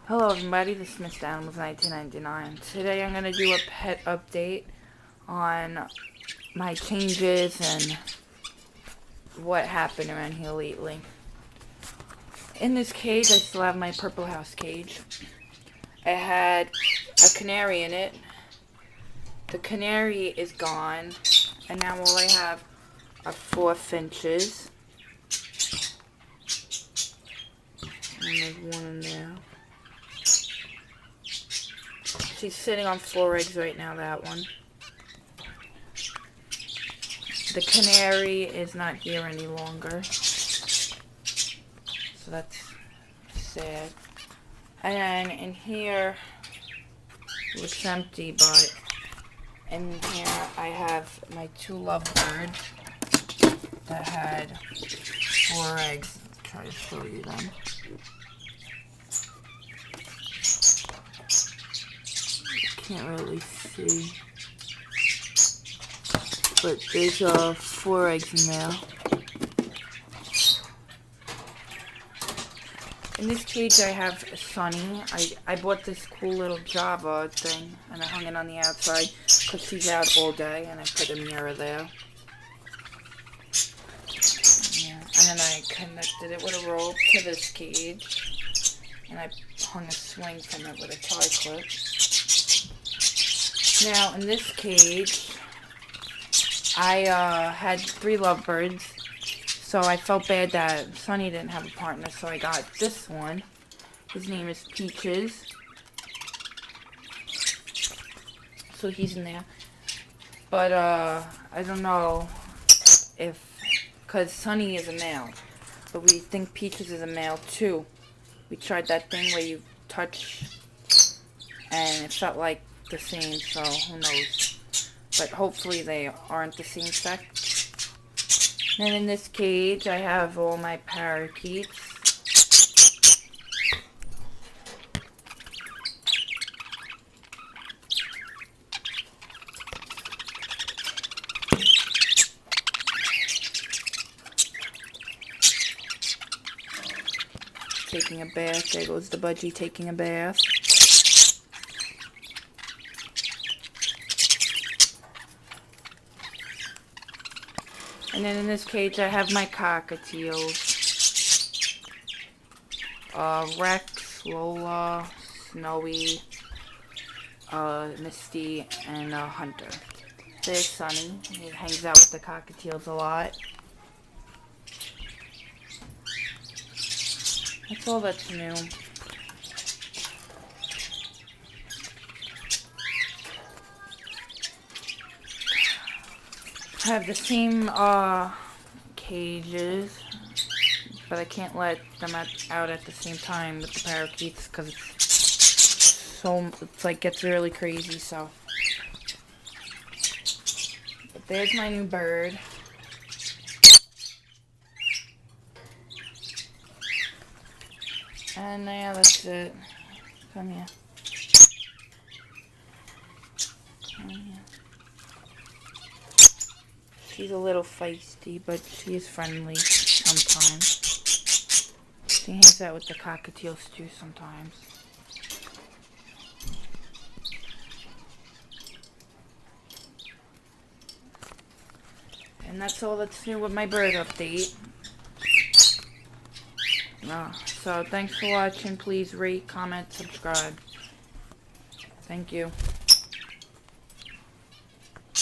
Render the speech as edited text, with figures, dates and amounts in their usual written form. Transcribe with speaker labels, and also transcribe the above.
Speaker 1: Hello everybody, this is Mr. Animals 1999. Today I'm going to do a pet update on my changes and what happened around here lately. In this cage, I still have my purple house cage. I had a canary in it. The canary is gone, and now all I have are 4 finches. And there's one in there. She's sitting on 4 eggs right now, that one. The canary is not here any longer. So that's sad. And then in here, looks empty, but in here I have my 2 lovebirds that had 4 eggs. I'll try to show you them. Can't really see, but there's 4 eggs in there. In this cage I have Sunny. I bought this cool little Java thing and I hung it on the outside because she's out all day, and I put a mirror there. Yeah. And then I connected it with a rope to this cage and I hung a swing from it with a tie clip. Now, in this cage, I had 3 lovebirds, so I felt bad that Sunny didn't have a partner, so I got this one. His name is Peaches. So he's in there. But, I don't know if, because Sunny is a male, but we think Peaches is a male too. We tried that thing where you touch, and it felt like the same, so who knows, but hopefully they aren't the same sex. And in this cage I have all my parakeets. Taking a bath. There goes the budgie taking a bath. And then in this cage I have my cockatiels. Rex, Lola, Snowy, Misty, and Hunter. There's Sunny. He hangs out with the cockatiels a lot. That's all that's new. I have the same cages, but I can't let them out at the same time with the parakeets because it's like gets really crazy. So, but there's my new bird. And yeah, that's it. Come here. Come here. She's a little feisty, but she is friendly sometimes. She hangs out with the cockatiels too sometimes. And that's all that's new with my bird update. So thanks for watching. Please rate, comment, subscribe. Thank you.